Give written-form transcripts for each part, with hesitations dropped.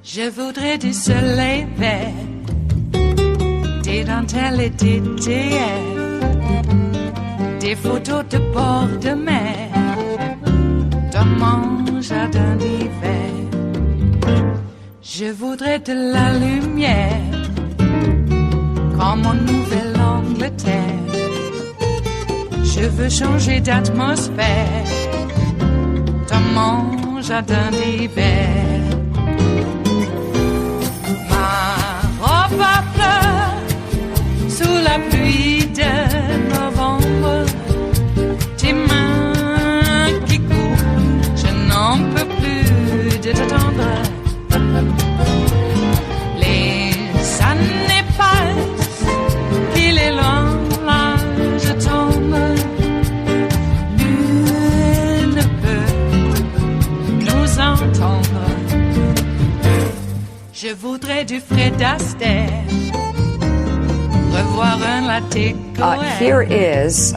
Je voudrais du soleil vert, des dentelles et des théâtres, des photos de bord de mer, dans mon jardin d'hiver. Je voudrais de la lumière, comme en Nouvelle-Angleterre. Je veux changer d'atmosphère, dans mon jardin d'hiver. Ma fleur sous la pluie de novembre, tes mains qui courent, je n'en peux plus de t'attendre. Les années passent, qu'il est loin, là je tombe. Nul ne peut nous entendre. Je voudrais du Fred Astaire, revoir un latte. Here is,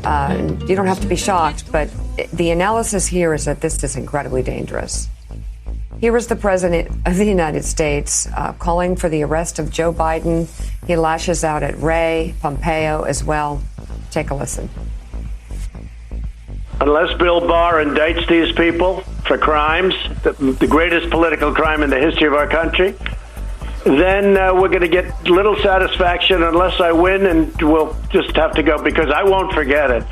you don't have to be shocked, but the analysis here is that this is incredibly dangerous. Here is the President of the United States calling for the arrest of Joe Biden. He lashes out at Ray Pompeo as well. Take a listen. Unless Bill Barr indicts these people for crimes, the greatest political crime in the history of our country, then we're going to get little satisfaction unless I win, and we'll just have to go because I won't forget it.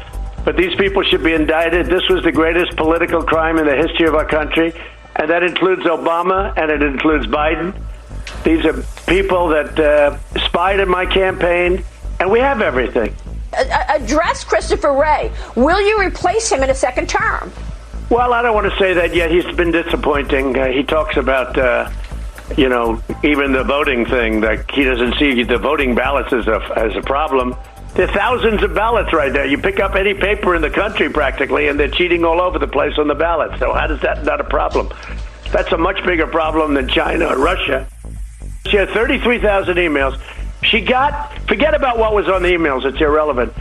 But these people should be indicted. This was the greatest political crime in the history of our country, and that includes Obama and it includes Biden. These are people that spied in my campaign, and we have everything. Address Christopher Wray. Will you replace him in a second term? Well, I don't want to say that yet. He's been disappointing. He talks about even the voting thing, like he doesn't see the voting ballots as a problem. There are thousands of ballots right now. You pick up any paper in the country practically, and they're cheating all over the place on the ballots. So how is that not a problem? That's a much bigger problem than China or Russia. She had 33,000 emails. Forget about what was on the emails. It's irrelevant.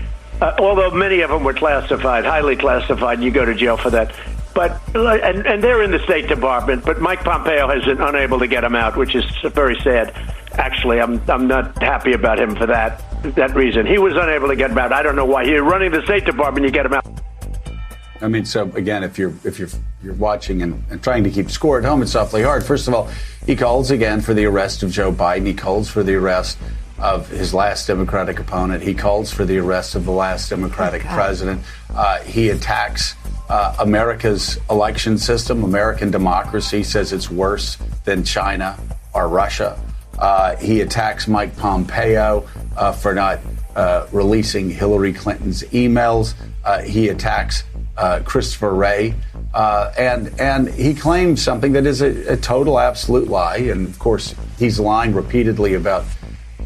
Although many of them were classified, highly classified. You go to jail for that. But and they're in the State Department, but Mike Pompeo has been unable to get them out, which is very sad. Actually, I'm not happy about him for that reason. He was unable to get them out. I don't know why. You're running the State Department, you get them out. I mean, so again, if you're watching and trying to keep score at home, it's awfully hard. First of all, he calls again for the arrest of Joe Biden. He calls for the arrest of his last Democratic opponent. He calls for the arrest of the last Democratic president. He attacks America's election system, American democracy, says it's worse than China or Russia. He attacks Mike Pompeo for not releasing Hillary Clinton's emails. He attacks Christopher Wray. And he claims something that is a total absolute lie. And of course, he's lying repeatedly about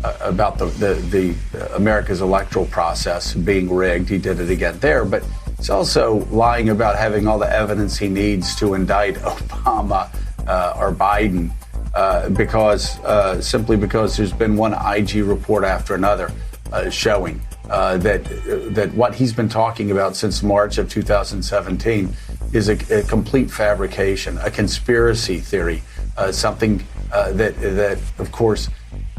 the America's electoral process being rigged. He did it again there, but he's also lying about having all the evidence he needs to indict Obama or Biden simply because there's been one IG report after another showing that what he's been talking about since March of 2017 is a complete fabrication, a conspiracy theory, something that of course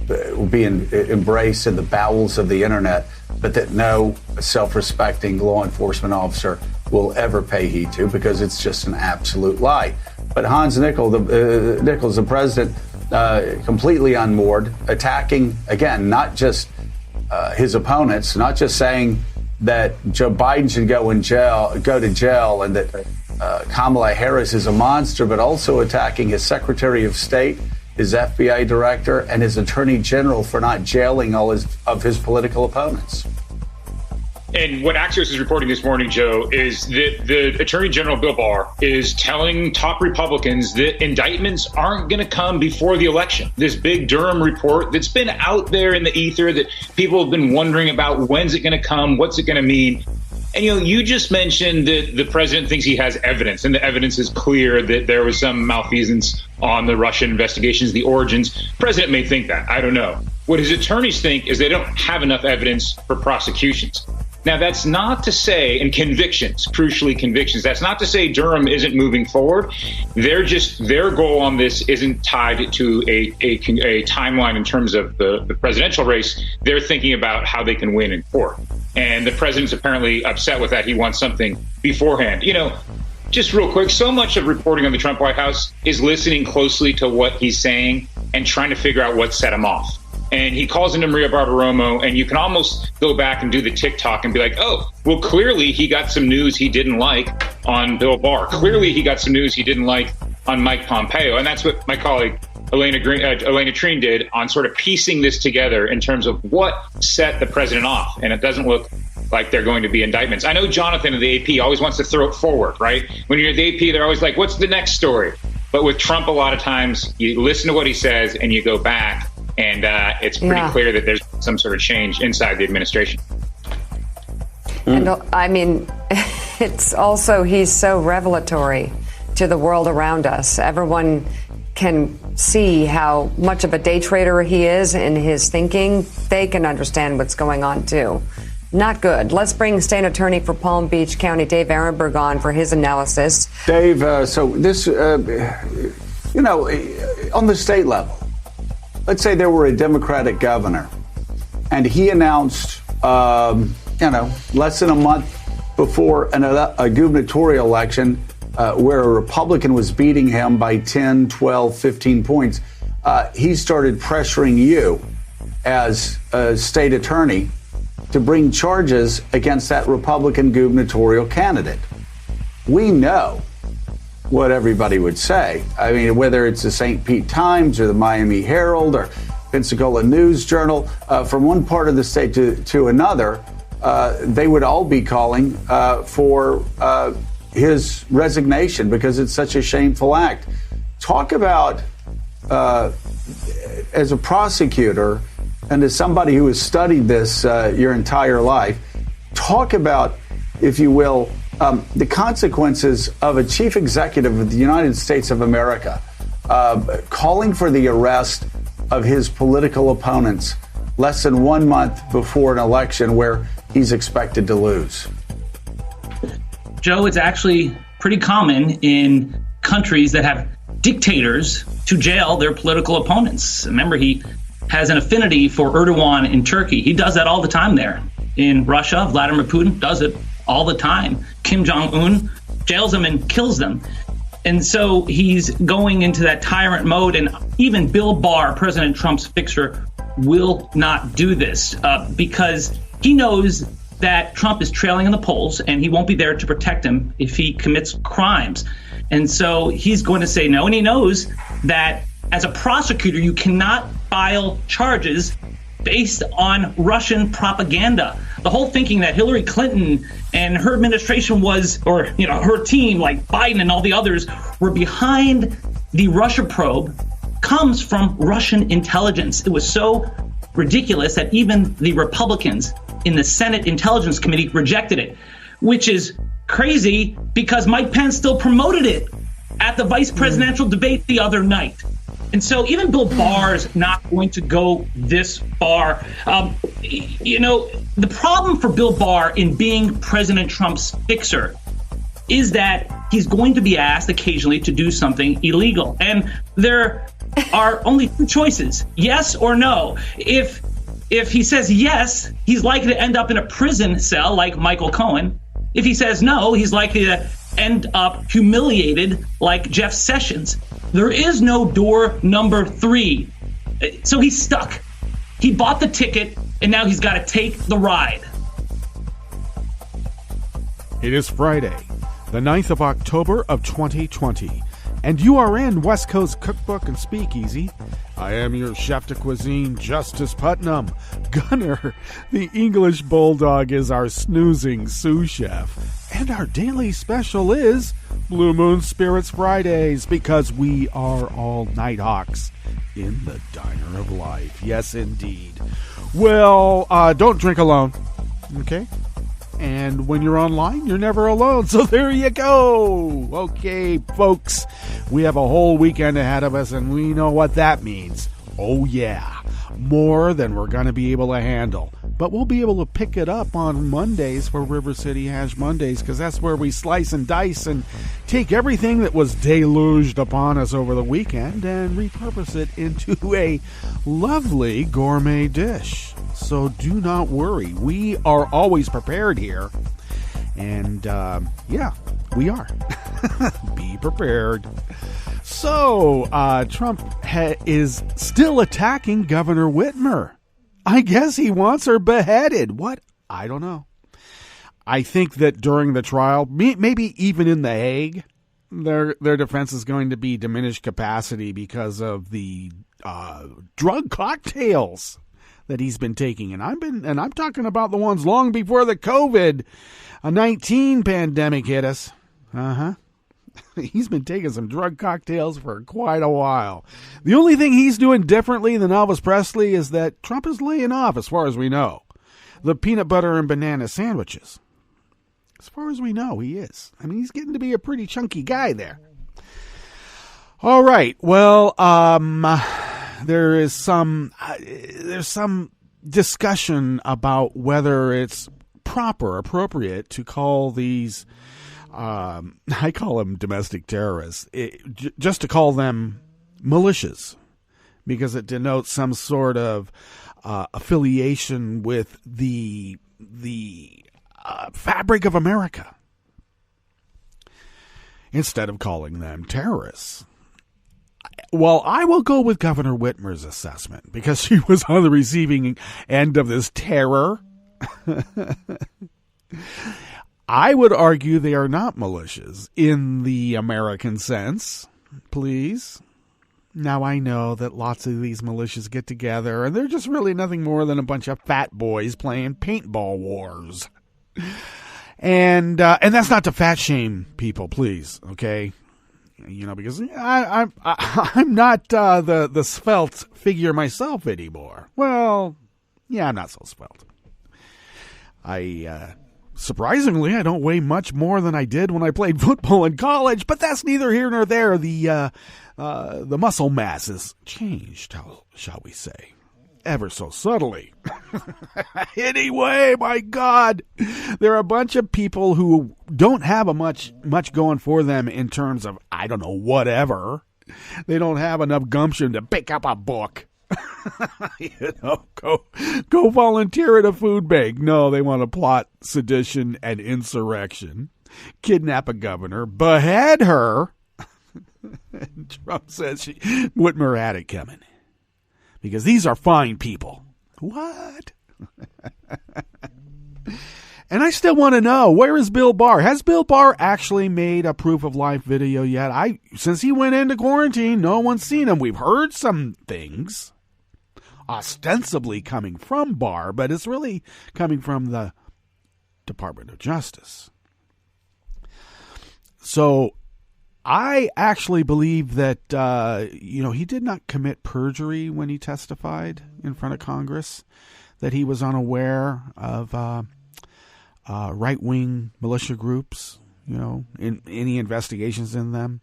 will be embraced in the bowels of the internet, but that no self-respecting law enforcement officer will ever pay heed to because it's just an absolute lie. But Hans Nichols, the president, completely unmoored, attacking, again, not just his opponents, not just saying that Joe Biden should go to jail and that Kamala Harris is a monster, but also attacking his Secretary of State, his FBI director, and his Attorney General for not jailing all of his political opponents. And what Axios is reporting this morning, Joe, is that the Attorney General Bill Barr is telling top Republicans that indictments aren't going to come before the election. This big Durham report that's been out there in the ether that people have been wondering about, when's it going to come? What's it going to mean? And, you just mentioned that the president thinks he has evidence, and the evidence is clear that there was some malfeasance on the Russian investigations, the origins. The president may think that. I don't know. What his attorneys think is they don't have enough evidence for prosecutions. Now, that's not to say, and convictions, crucially convictions, that's not to say Durham isn't moving forward. Their goal on this isn't tied to a timeline in terms of the presidential race. They're thinking about how they can win in court. And the president's apparently upset with that. He wants something beforehand. Just real quick, so much of reporting on the Trump White House is listening closely to what he's saying and trying to figure out what set him off. And he calls into Maria Bartiromo, and you can almost go back and do the TikTok and be like, oh, well, clearly he got some news he didn't like on Bill Barr. Clearly he got some news he didn't like on Mike Pompeo. And that's what my colleague Elena Treen did on sort of piecing this together in terms of what set the president off. And it doesn't look like they're going to be indictments. I know Jonathan of the AP always wants to throw it forward, right? When you're at the AP, they're always like, what's the next story? But with Trump, a lot of times you listen to what he says and you go back. And it's pretty clear that there's some sort of change inside the administration. And I mean, it's also, he's so revelatory to the world around us. Everyone can see how much of a day trader he is in his thinking. They can understand what's going on, too. Not good. Let's bring State Attorney for Palm Beach County, Dave Ehrenberg, on for his analysis. Dave, so this, on the state level, let's say there were a Democratic governor and he announced, less than a month before a gubernatorial election where a Republican was beating him by 10, 12, 15 points. He started pressuring you as a state attorney to bring charges against that Republican gubernatorial candidate. We know what everybody would say. I mean, whether it's the St. Pete Times or the Miami Herald or Pensacola News Journal, from one part of the state to another, they would all be calling for his resignation because it's such a shameful act. Talk about, as a prosecutor and as somebody who has studied this your entire life, talk about, if you will, the consequences of a chief executive of the United States of America calling for the arrest of his political opponents less than 1 month before an election where he's expected to lose. Joe, it's actually pretty common in countries that have dictators to jail their political opponents. Remember, he has an affinity for Erdogan in Turkey. He does that all the time there. In Russia, Vladimir Putin does it all the time. Kim Jong-un jails them and kills them. And so he's going into that tyrant mode. And even Bill Barr, President Trump's fixer, will not do this because he knows that Trump is trailing in the polls and he won't be there to protect him if he commits crimes. And so he's going to say no. And he knows that as a prosecutor, you cannot file charges based on Russian propaganda. The whole thinking that Hillary Clinton and her administration was, or her team, like Biden and all the others, were behind the Russia probe comes from Russian intelligence. It was so ridiculous that even the Republicans in the Senate Intelligence Committee rejected it, which is crazy because Mike Pence still promoted it at the vice presidential debate the other night. And so even Bill Barr's not going to go this far. The problem for Bill Barr in being President Trump's fixer is that he's going to be asked occasionally to do something illegal. And there are only two choices, yes or no. If he says yes, he's likely to end up in a prison cell like Michael Cohen. If he says no, he's likely to end up humiliated like Jeff Sessions. There is no door number 3. So he's stuck. He bought the ticket, and now he's got to take the ride. It is Friday, the 9th of October of 2020, and you are in West Coast Cookbook and Speakeasy. I am your chef de cuisine, Justice Putnam. Gunner, the English Bulldog, is our snoozing sous chef. And our daily special is Blue Moon Spirits Fridays, because we are all Nighthawks in the Diner of Life. Yes, indeed. Well, don't drink alone, okay? And when you're online, you're never alone. So there you go. Okay, folks, we have a whole weekend ahead of us, and we know what that means. Oh, yeah, more than we're going to be able to handle. But we'll be able to pick it up on Mondays for River City Hash Mondays, because that's where we slice and dice and take everything that was deluged upon us over the weekend and repurpose it into a lovely gourmet dish. So do not worry. We are always prepared here. And, yeah, we are. Be prepared. So, Trump is still attacking Governor Whitmer. I guess he wants her beheaded. What? I don't know. I think that during the trial, maybe even in The Hague, their defense is going to be diminished capacity because of the drug cocktails that he's been taking. And I'm talking about the ones long before the COVID-19 pandemic hit us. He's been taking some drug cocktails for quite a while. The only thing he's doing differently than Elvis Presley is that Trump is laying off, as far as we know, the peanut butter and banana sandwiches. As far as we know, he is. I mean, he's getting to be a pretty chunky guy there. All right. Well, there's some discussion about whether it's appropriate to call these I call them domestic terrorists, just to call them militias, because it denotes some sort of affiliation with the fabric of America, instead of calling them terrorists. Well, I will go with Governor Whitmer's assessment, because she was on the receiving end of this terror. I would argue they are not militias in the American sense, please. Now, I know that lots of these militias get together, and they're just really nothing more than a bunch of fat boys playing paintball wars. And that's not to fat shame people, please, okay? You know, because I'm not the svelte figure myself anymore. Well, yeah, I'm not so svelte. Surprisingly, I don't weigh much more than I did when I played football in college, but that's neither here nor there. The muscle mass has changed, shall we say, ever so subtly. Anyway, my God, there are a bunch of people who don't have much going for them in terms of, I don't know, whatever. They don't have enough gumption to pick up a book. Go volunteer at a food bank. No, they want to plot sedition and insurrection, kidnap a governor, behead her. And Trump says Whitmer had it coming, because these are fine people. What? And I still want to know, where is Bill Barr? Has Bill Barr actually made a proof of life video yet? Since he went into quarantine, no one's seen him. We've heard some things ostensibly coming from Barr, but it's really coming from the Department of Justice. So I actually believe that, he did not commit perjury when he testified in front of Congress, that he was unaware of right-wing militia groups, in any investigations in them.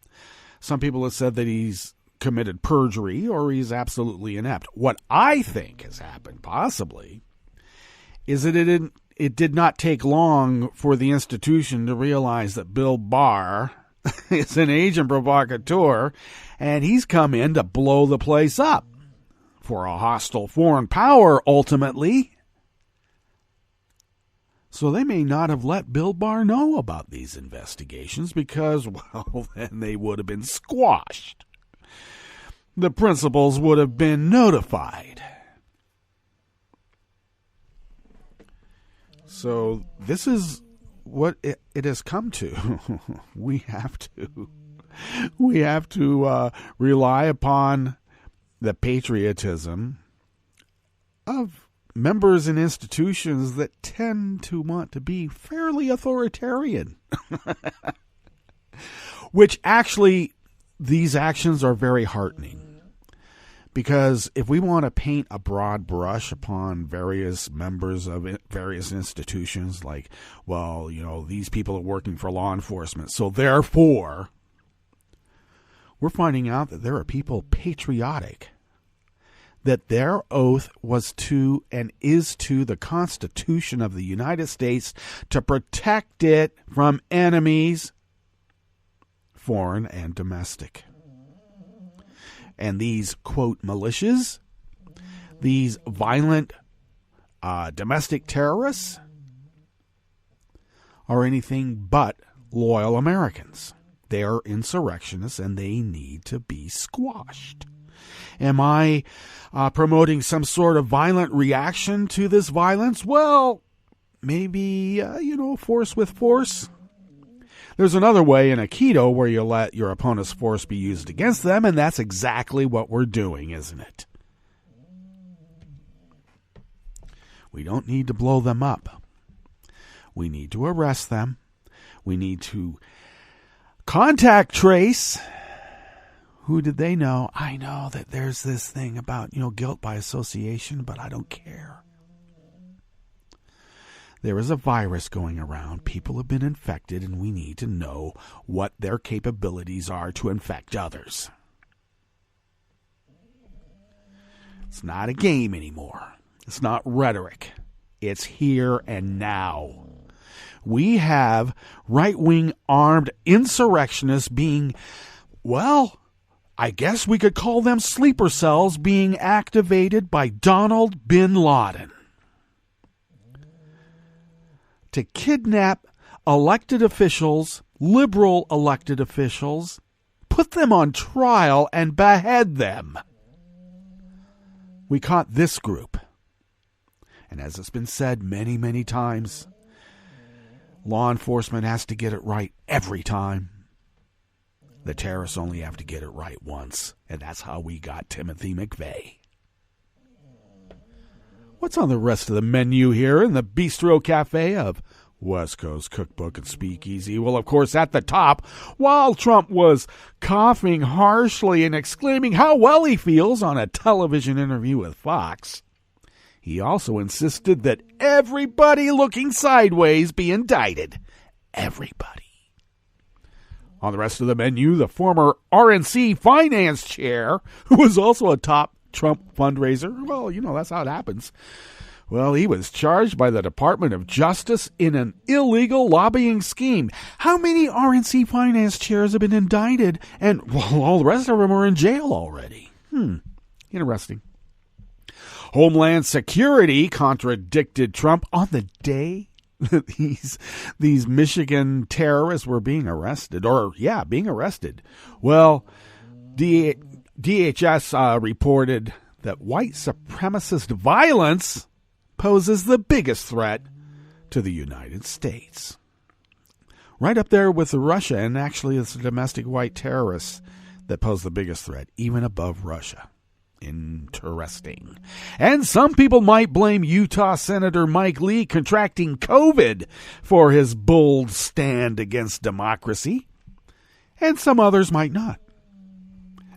Some people have said that he's committed perjury or he's absolutely inept. What I think has happened, possibly, is that it did not take long for the institution to realize that Bill Barr is an agent provocateur, and he's come in to blow the place up for a hostile foreign power, ultimately. So they may not have let Bill Barr know about these investigations because, well, then they would have been squashed. The principals would have been notified. So this is what it has come to. We have to rely upon the patriotism of members and institutions that tend to want to be fairly authoritarian. Which actually, these actions are very heartening. Because if we want to paint a broad brush upon various members of various institutions, like, well, these people are working for law enforcement, so therefore, we're finding out that there are people patriotic, that their oath was to and is to the Constitution of the United States to protect it from enemies, foreign and domestic. And these, quote, militias, these violent domestic terrorists, are anything but loyal Americans. They're insurrectionists and they need to be squashed. Am I promoting some sort of violent reaction to this violence? Well, maybe, force with force. There's another way in Aikido where you let your opponent's force be used against them, and that's exactly what we're doing, isn't it? We don't need to blow them up. We need to arrest them. We need to contact trace. Who did they know? I know that there's this thing about, guilt by association, but I don't care. There is a virus going around. People have been infected, and we need to know what their capabilities are to infect others. It's not a game anymore. It's not rhetoric. It's here and now. We have right-wing armed insurrectionists being, I guess we could call them sleeper cells being activated by Donald bin Laden to kidnap elected officials, liberal elected officials, put them on trial, and behead them. We caught this group. And as it's been said many, many times, law enforcement has to get it right every time. The terrorists only have to get it right once, and that's how we got Timothy McVeigh. What's on the rest of the menu here in the Bistro Cafe of West Coast Cookbook and Speakeasy? Well, of course, at the top, while Trump was coughing harshly and exclaiming how well he feels on a television interview with Fox, he also insisted that everybody looking sideways be indicted. Everybody. On the rest of the menu, the former RNC Finance Chair, who was also a top Trump fundraiser. Well, that's how it happens. Well, he was charged by the Department of Justice in an illegal lobbying scheme. How many RNC Finance Chairs have been indicted? And, all the rest of them are in jail already. Interesting. Homeland Security contradicted Trump on the day that these Michigan terrorists were being arrested. Being arrested. Well, DHS reported that white supremacist violence poses the biggest threat to the United States. Right up there with Russia, and actually it's the domestic white terrorists that pose the biggest threat, even above Russia. Interesting. And some people might blame Utah Senator Mike Lee contracting COVID for his bold stand against democracy, and some others might not.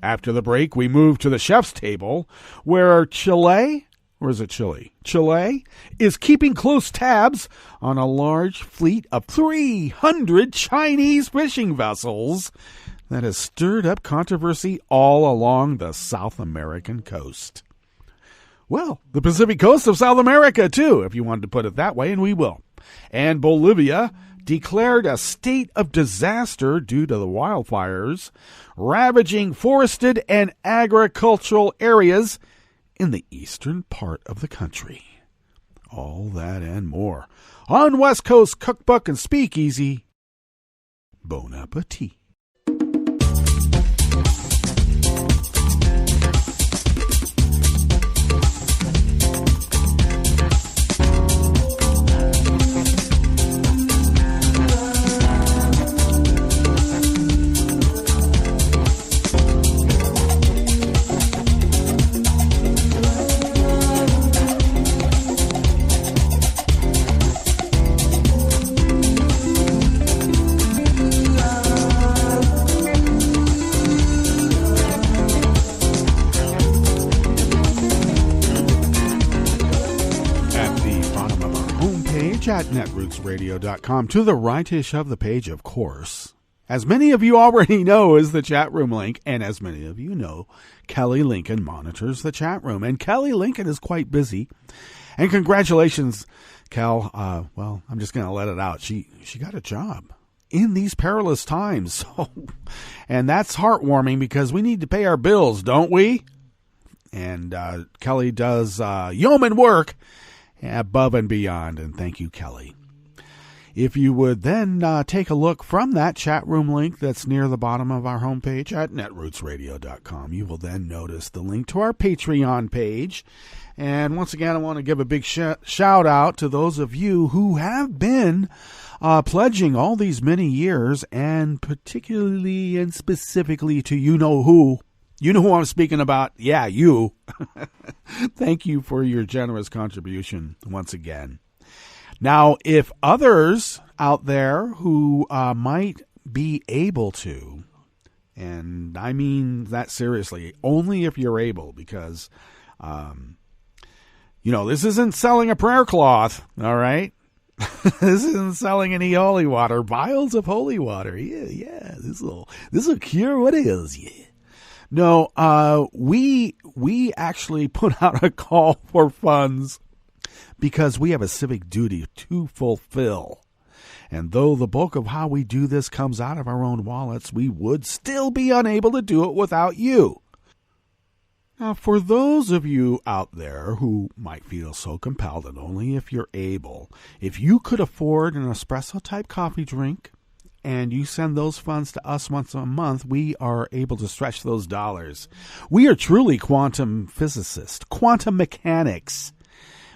After the break, we move to the chef's table, where Chile is keeping close tabs on a large fleet of 300 Chinese fishing vessels that has stirred up controversy all along the South American coast. Well, the Pacific coast of South America, too, if you wanted to put it that way, and we will. And Bolivia declared a state of disaster due to the wildfires, ravaging forested and agricultural areas in the eastern part of the country. All that and more on West Coast Cookbook and Speakeasy. Bon appetit. page at netrootsradio.com. To the rightish of the page, of course, as many of you already know, is the chat room link. And as many of you know, Kelly Lincoln monitors the chat room. And Kelly Lincoln is quite busy. And congratulations, Kel. Well, I'm just going to let it out. She got a job in these perilous times. So, and that's heartwarming because we need to pay our bills, don't we? And Kelly does yeoman work above and beyond. And thank you, Kelly. If you would then take a look from that chat room link that's near the bottom of our homepage at netrootsradio.com, you will then notice the link to our Patreon page. And once again, I want to give a big shout out to those of you who have been pledging all these many years, and particularly and specifically to you know who. You know who I'm speaking about. Yeah, you. Thank you for your generous contribution once again. Now, if others out there who might be able to, and I mean that seriously, only if you're able, because, this isn't selling a prayer cloth, all right? This isn't selling any holy water, vials of holy water. Yeah, this will cure what is, yeah. No, we actually put out a call for funds because we have a civic duty to fulfill. And though the bulk of how we do this comes out of our own wallets, we would still be unable to do it without you. Now, for those of you out there who might feel so compelled, and only if you're able, if you could afford an espresso-type coffee drink, and you send those funds to us once a month, we are able to stretch those dollars. We are truly quantum physicists, quantum mechanics.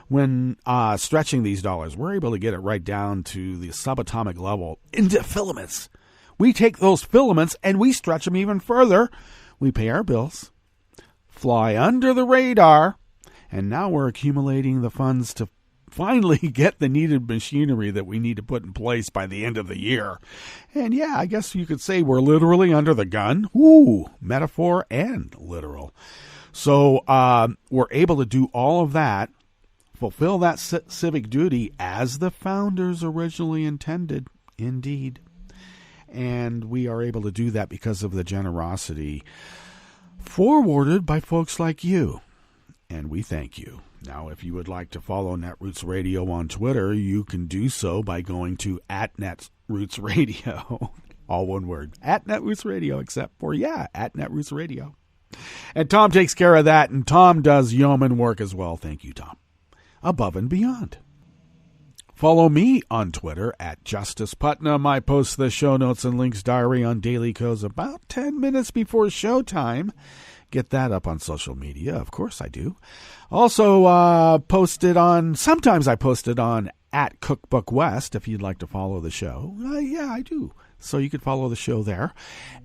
When stretching these dollars, we're able to get it right down to the subatomic level into filaments. We take those filaments and we stretch them even further. We pay our bills, fly under the radar, and now we're accumulating the funds to finally get the needed machinery that we need to put in place by the end of the year. And yeah, I guess you could say we're literally under the gun. Ooh, metaphor and literal. So we're able to do all of that, fulfill that civic duty as the founders originally intended, indeed. And we are able to do that because of the generosity forwarded by folks like you. And we thank you. Now, if you would like to follow Netroots Radio on Twitter, you can do so by going to @NetrootsRadio. All one word. @NetrootsRadio, except for, @NetrootsRadio. And Tom takes care of that, and Tom does yeoman work as well. Thank you, Tom. Above and beyond. Follow me on Twitter @JusticePutnam. I post the show notes and links diary on Daily Co's about 10 minutes before showtime. Get that up on social media. Of course I do. Also, sometimes I post it on @Cookbook West if you'd like to follow the show. Yeah, I do. So you could follow the show there.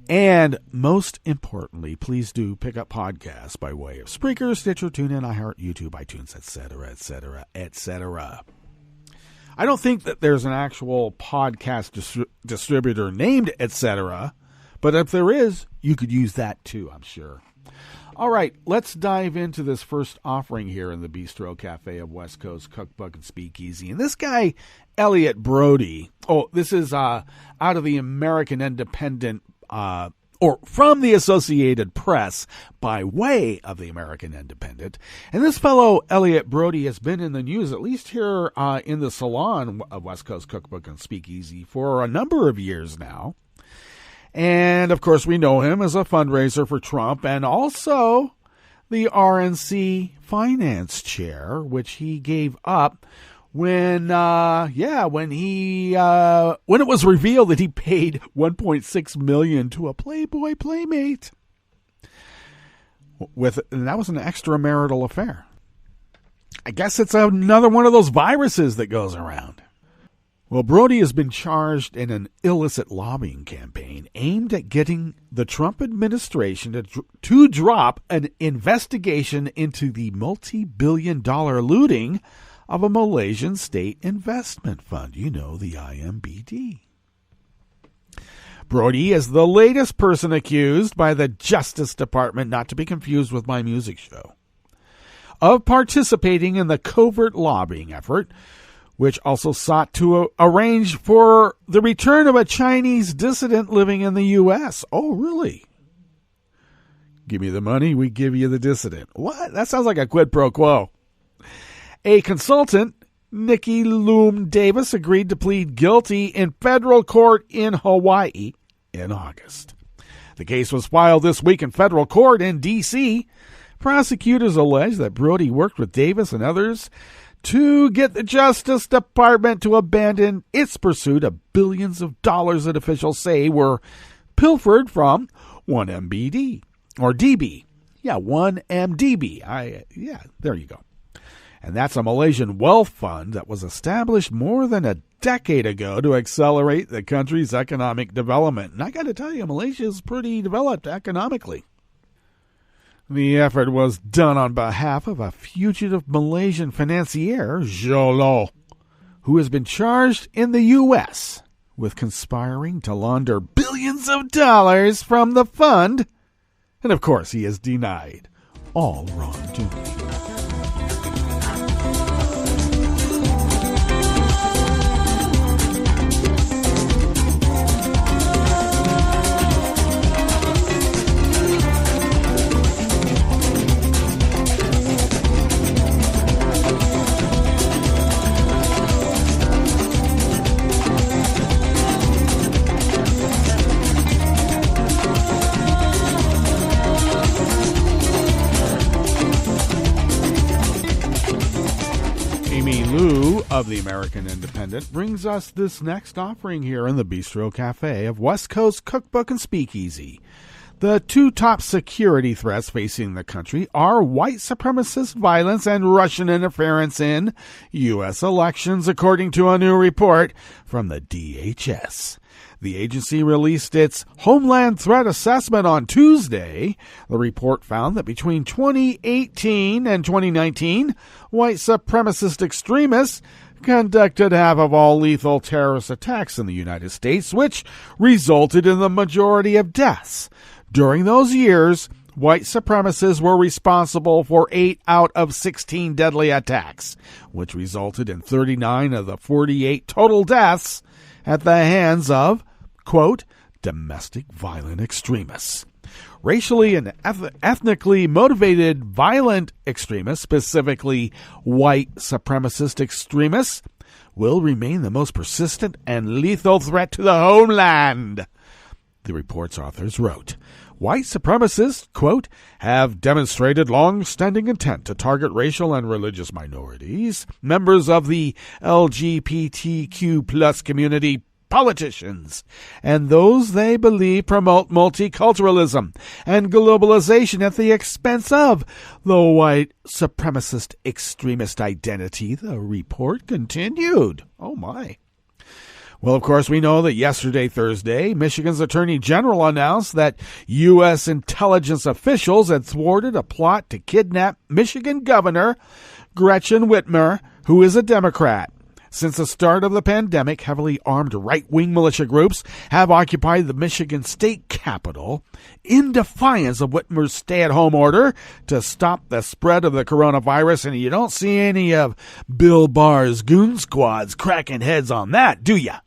And most importantly, please do pick up podcasts by way of Spreaker, Stitcher, TuneIn, iHeart, YouTube, iTunes, etc., etc., etc. I don't think that there's an actual podcast distributor named etc., but if there is, you could use that too, I'm sure. All right, let's dive into this first offering here in the Bistro Cafe of West Coast Cookbook and Speakeasy. And this guy, Elliot Brody, this is out of the American Independent, or from the Associated Press by way of the American Independent. And this fellow, Elliot Brody, has been in the news, at least here in the salon of West Coast Cookbook and Speakeasy, for a number of years now. And, of course, we know him as a fundraiser for Trump and also the RNC Finance Chair, which he gave up when it was revealed that he paid $1.6 million to a Playboy playmate. And that was an extramarital affair. I guess it's another one of those viruses that goes around. Well, Brody has been charged in an illicit lobbying campaign aimed at getting the Trump administration to drop an investigation into the multi-billion-dollar looting of a Malaysian state investment fund. You know, the IMBD. Brody is the latest person accused by the Justice Department, not to be confused with my music show, of participating in the covert lobbying effort, which also sought to arrange for the return of a Chinese dissident living in the U.S. Oh, really? Give me the money, we give you the dissident. What? That sounds like a quid pro quo. A consultant, Nikki Loom Davis, agreed to plead guilty in federal court in Hawaii in August. The case was filed this week in federal court in D.C. Prosecutors allege that Brody worked with Davis and others to get the Justice Department to abandon its pursuit of billions of dollars that officials say were pilfered from 1MBD, or DB. Yeah, 1MDB. There you go. And that's a Malaysian wealth fund that was established more than a decade ago to accelerate the country's economic development. And I got to tell you, Malaysia is pretty developed economically. The effort was done on behalf of a fugitive Malaysian financier, Jolo, who has been charged in the U.S. with conspiring to launder billions of dollars from the fund. And of course, he has denied all wrongdoing. Of the American Independent brings us this next offering here in the Bistro Cafe of West Coast Cookbook and Speakeasy. The two top security threats facing the country are white supremacist violence and Russian interference in U.S. elections, according to a new report from the DHS. The agency released its Homeland Threat Assessment on Tuesday. The report found that between 2018 and 2019, white supremacist extremists conducted half of all lethal terrorist attacks in the United States, which resulted in the majority of deaths. During those years, white supremacists were responsible for 8 out of 16 deadly attacks, which resulted in 39 of the 48 total deaths at the hands of, quote, domestic violent extremists. Racially and ethnically motivated violent extremists, specifically white supremacist extremists, will remain the most persistent and lethal threat to the homeland, the report's authors wrote. White supremacists, quote, have demonstrated long-standing intent to target racial and religious minorities, members of the LGBTQ plus community, politicians, and those they believe promote multiculturalism and globalization at the expense of the white supremacist extremist identity, the report continued. Oh, my. Well, of course, we know that yesterday, Thursday, Michigan's Attorney General announced that U.S. intelligence officials had thwarted a plot to kidnap Michigan Governor Gretchen Whitmer, who is a Democrat. Since the start of the pandemic, heavily armed right-wing militia groups have occupied the Michigan state capitol in defiance of Whitmer's stay-at-home order to stop the spread of the coronavirus, and you don't see any of Bill Barr's goon squads cracking heads on that, do ya?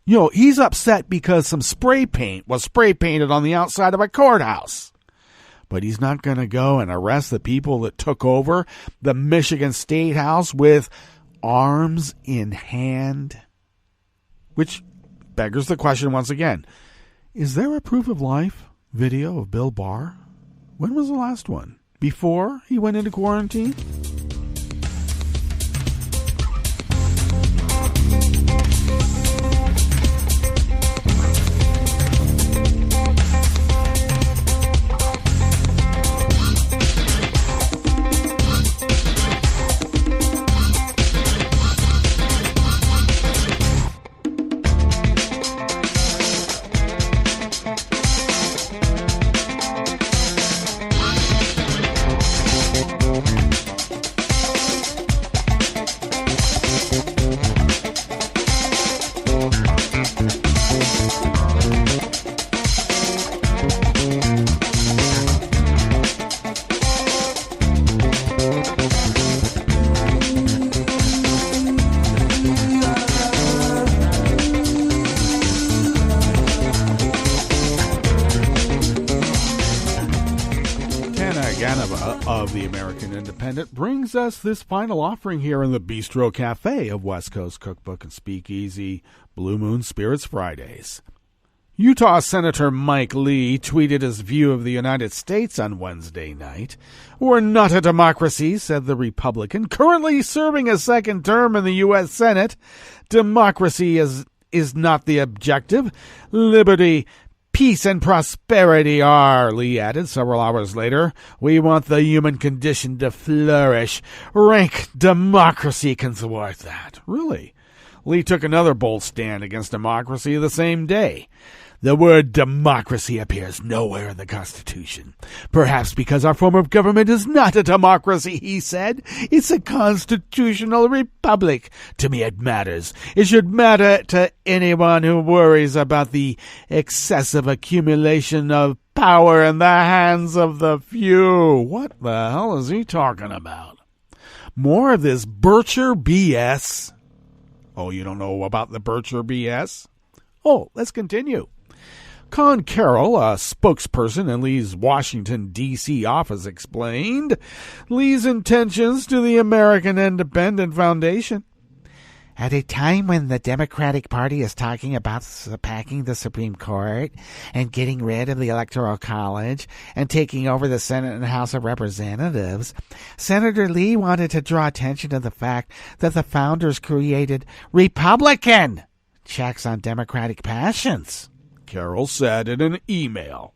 You know, he's upset because some spray paint was spray painted on the outside of a courthouse. But he's not going to go and arrest the people that took over the Michigan State House with arms in hand. Which beggars the question once again. Is there a proof of life video of Bill Barr? When was the last one? Before he went into quarantine? of the American Independent brings us this final offering here in the Bistro Cafe of West Coast Cookbook and Speakeasy Blue Moon Spirits Fridays. Utah Senator Mike Lee tweeted his view of the United States on Wednesday night. "We're not a democracy," said the Republican, currently serving a second term in the U.S. Senate. "Democracy is not the objective. Liberty, peace, and prosperity are," Lee added several hours later. "We want the human condition to flourish. Rank democracy can thwart that." Really? Lee took another bold stand against democracy the same day. "The word democracy appears nowhere in the Constitution. Perhaps because our form of government is not a democracy," he said. "It's a constitutional republic. To me it matters. It should matter to anyone who worries about the excessive accumulation of power in the hands of the few." What the hell is he talking about? More of this Bircher BS. Oh, you don't know about the Bircher BS? Oh, let's continue. Con Carroll, a spokesperson in Lee's Washington, D.C. office, explained Lee's intentions to the American Independent Foundation. "At a time when the Democratic Party is talking about packing the Supreme Court and getting rid of the Electoral College and taking over the Senate and House of Representatives, Senator Lee wanted to draw attention to the fact that the founders created Republican checks on Democratic passions," Carroll said in an email.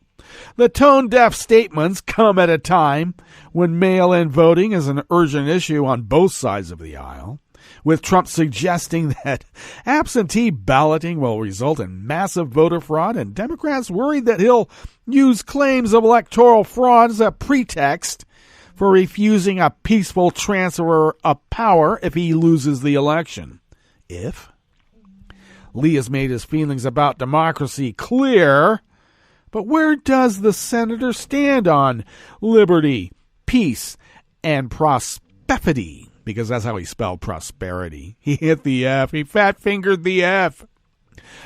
The tone-deaf statements come at a time when mail-in voting is an urgent issue on both sides of the aisle, with Trump suggesting that absentee balloting will result in massive voter fraud, and Democrats worried that he'll use claims of electoral fraud as a pretext for refusing a peaceful transfer of power if he loses the election. Lee has made his feelings about democracy clear, but where does the senator stand on liberty, peace, and prosperity? Because that's how he spelled prosperity. He hit the F. He fat-fingered the F.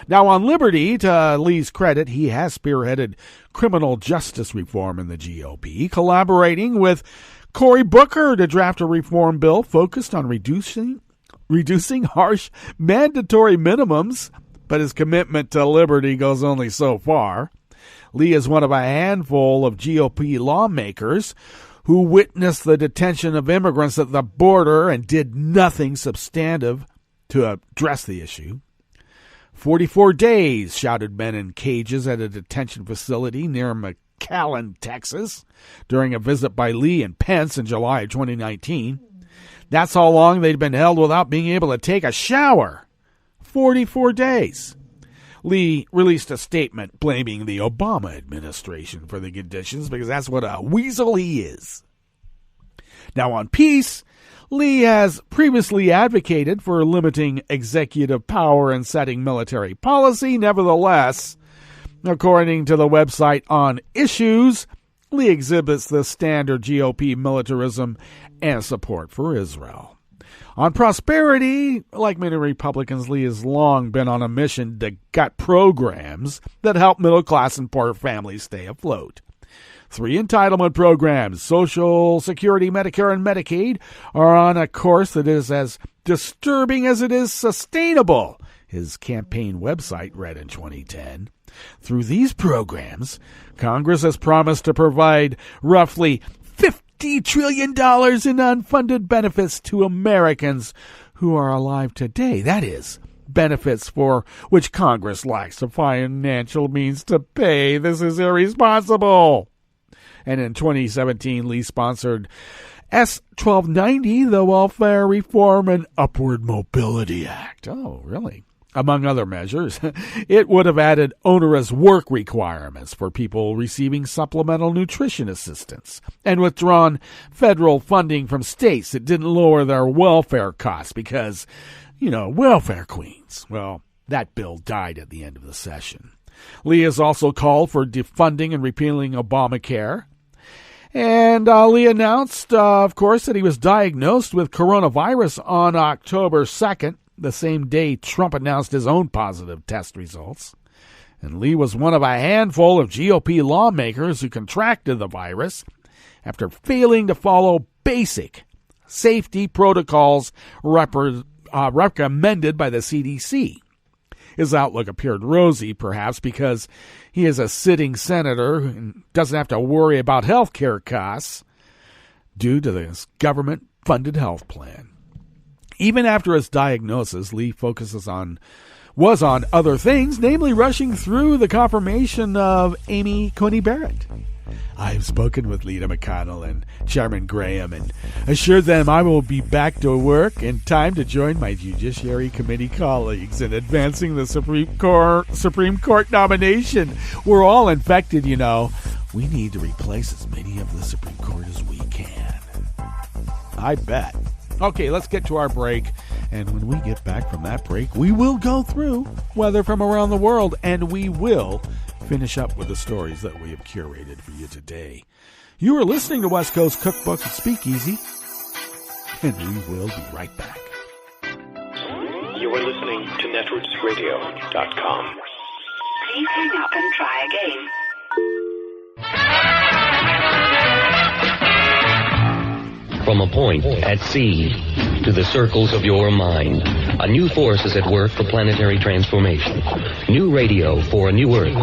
Now, on liberty, to Lee's credit, he has spearheaded criminal justice reform in the GOP, collaborating with Cory Booker to draft a reform bill focused on reducing harsh mandatory minimums, but his commitment to liberty goes only so far. Lee is one of a handful of GOP lawmakers who witnessed the detention of immigrants at the border and did nothing substantive to address the issue. 44 days, shouted men in cages at a detention facility near McAllen, Texas, during a visit by Lee and Pence in July of 2019. That's how long they'd been held without being able to take a shower. 44 days. Lee released a statement blaming the Obama administration for the conditions because that's what a weasel he is. Now on peace, Lee has previously advocated for limiting executive power and setting military policy. Nevertheless, according to the website On Issues, Lee exhibits the standard GOP militarism and support for Israel. On prosperity, like many Republicans, Lee has long been on a mission to gut programs that help middle-class and poor families stay afloat. 3 entitlement programs, Social Security, Medicare, and Medicaid, are on a course that is as disturbing as it is sustainable, his campaign website read in 2010. Through these programs, Congress has promised to provide roughly $50 trillion in unfunded benefits to Americans who are alive today. That is, benefits for which Congress lacks the financial means to pay. This is irresponsible. And in 2017, Lee sponsored S. 1290, the Welfare Reform and Upward Mobility Act. Oh, really? Among other measures, it would have added onerous work requirements for people receiving supplemental nutrition assistance and withdrawn federal funding from states that didn't lower their welfare costs because, welfare queens. Well, that bill died at the end of the session. Lee has also called for defunding and repealing Obamacare. And Lee announced, of course, that he was diagnosed with coronavirus on October 2nd. The same day Trump announced his own positive test results. And Lee was one of a handful of GOP lawmakers who contracted the virus after failing to follow basic safety protocols recommended by the CDC. His outlook appeared rosy, perhaps because he is a sitting senator and doesn't have to worry about health care costs due to this government-funded health plan. Even after his diagnosis, Lee was on other things, namely rushing through the confirmation of Amy Coney Barrett. I've spoken with Lena McConnell and Chairman Graham and assured them I will be back to work in time to join my Judiciary Committee colleagues in advancing the Supreme Court nomination. We're all infected, you know. We need to replace as many of the Supreme Court as we can. I bet. Okay, let's get to our break. And when we get back from that break, we will go through weather from around the world, and we will finish up with the stories that we have curated for you today. You are listening to West Coast Cookbook and Speakeasy, and we will be right back. You are listening to netrootsradio.com. Please hang up and try again. From a point at sea to the circles of your mind, a new force is at work for planetary transformation. New radio for a new Earth.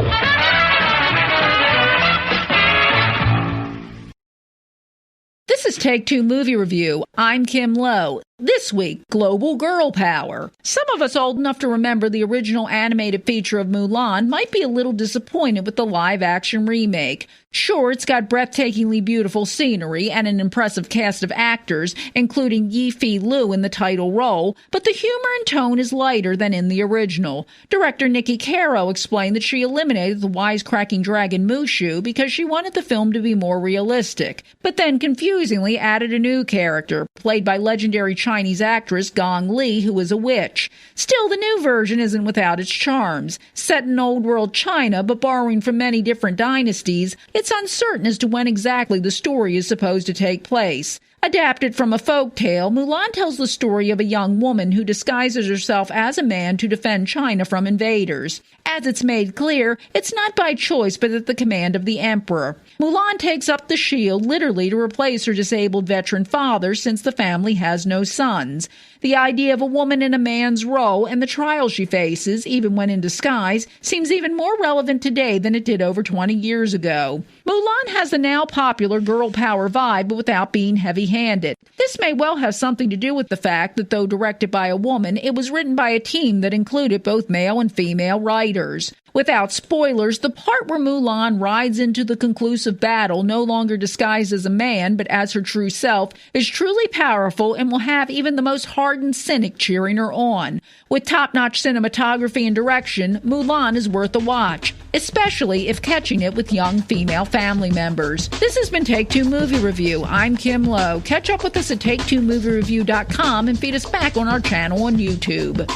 This is Take Two Movie Review. I'm Kim Lowe. This week, global girl power. Some of us old enough to remember the original animated feature of Mulan might be a little disappointed with the live-action remake. Sure, it's got breathtakingly beautiful scenery and an impressive cast of actors, including Yi-Fei Liu in the title role, but the humor and tone is lighter than in the original. Director Nikki Caro explained that she eliminated the wisecracking dragon Mushu because she wanted the film to be more realistic, but then confusingly added a new character, played by legendary Chinese actress Gong Li, who is a witch. Still, the new version isn't without its charms. Set in old world China, but borrowing from many different dynasties, it's uncertain as to when exactly the story is supposed to take place. Adapted from a folk tale, Mulan tells the story of a young woman who disguises herself as a man to defend China from invaders. As it's made clear, it's not by choice but at the command of the emperor. Mulan takes up the shield literally to replace her disabled veteran father since the family has no sons. The idea of a woman in a man's role and the trials she faces, even when in disguise, seems even more relevant today than it did over 20 years ago. Mulan has the now popular girl power vibe, but without being heavy-handed. This may well have something to do with the fact that though directed by a woman, it was written by a team that included both male and female writers. Without spoilers, the part where Mulan rides into the conclusive battle, no longer disguised as a man but as her true self, is truly powerful and will have even the most hardened cynic cheering her on. With top-notch cinematography and direction, Mulan is worth a watch, especially if catching it with young female family members. This has been Take Two Movie Review. I'm Kim Lowe. Catch up with us at TakeTwoMovieReview.com and feed us back on our channel on YouTube.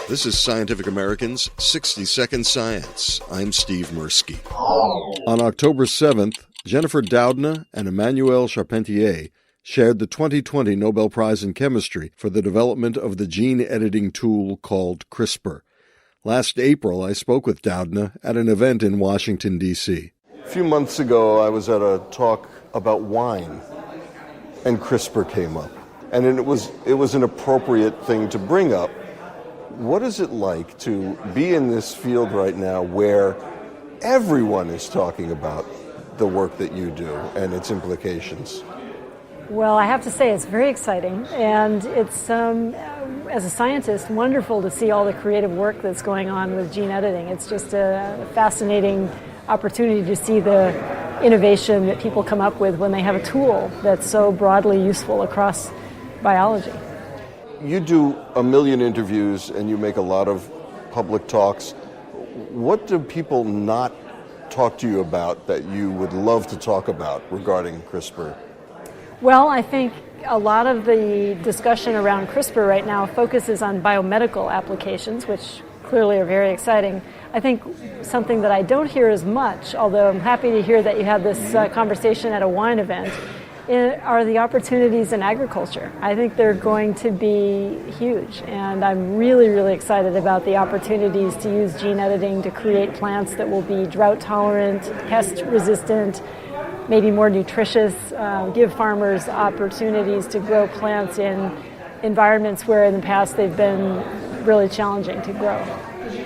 This is Scientific American's 60-Second Science. I'm Steve Mirsky. On October 7th, Jennifer Doudna and Emmanuel Charpentier shared the 2020 Nobel Prize in Chemistry for the development of the gene-editing tool called CRISPR. Last April, I spoke with Doudna at an event in Washington, D.C. A few months ago, I was at a talk about wine, and CRISPR came up. And it was an appropriate thing to bring up. What is it like to be in this field right now where everyone is talking about the work that you do and its implications? Well, I have to say it's very exciting, and it's, as a scientist, wonderful to see all the creative work that's going on with gene editing. It's just a fascinating opportunity to see the innovation that people come up with when they have a tool that's so broadly useful across biology. You do 1 million interviews and you make a lot of public talks. What do people not talk to you about that you would love to talk about regarding CRISPR? Well, I think a lot of the discussion around CRISPR right now focuses on biomedical applications, which clearly are very exciting. I think something that I don't hear as much, although I'm happy to hear that you had this conversation at a wine event, are the opportunities in agriculture. I think they're going to be huge, and I'm really, really excited about the opportunities to use gene editing to create plants that will be drought tolerant, pest resistant, maybe more nutritious, give farmers opportunities to grow plants in environments where in the past they've been really challenging to grow.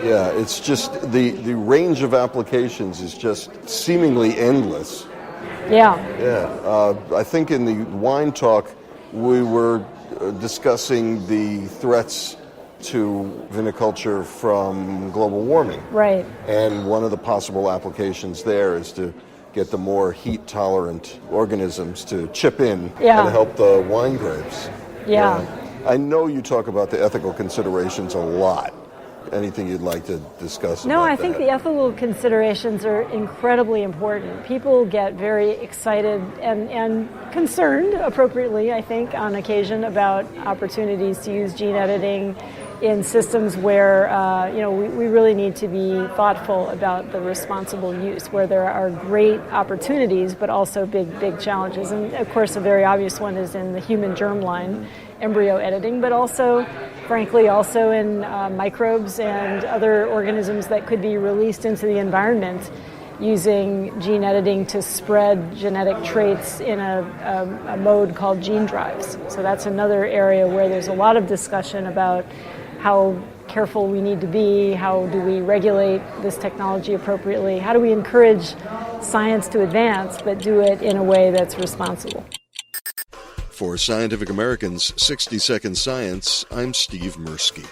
Yeah, it's just the range of applications is just seemingly endless. Yeah. I think in the wine talk we were discussing the threats to viniculture from global warming. Right. And one of the possible applications there is to get the more heat-tolerant organisms to chip in and help the wine grapes. Yeah. I know you talk about the ethical considerations a lot. Anything you'd like to discuss No, about I think the ethical considerations are incredibly important. People get very excited and concerned, appropriately, I think, on occasion about opportunities to use gene editing in systems where, we really need to be thoughtful about the responsible use, where there are great opportunities, but also big challenges. And, of course, a very obvious one is in the human germline embryo editing, but also, frankly, also in microbes and other organisms that could be released into the environment using gene editing to spread genetic traits in a mode called gene drives. So that's another area where there's a lot of discussion about how careful we need to be, how do we regulate this technology appropriately, how do we encourage science to advance, but do it in a way that's responsible. For Scientific American's 60 Second Science, I'm Steve Mirsky.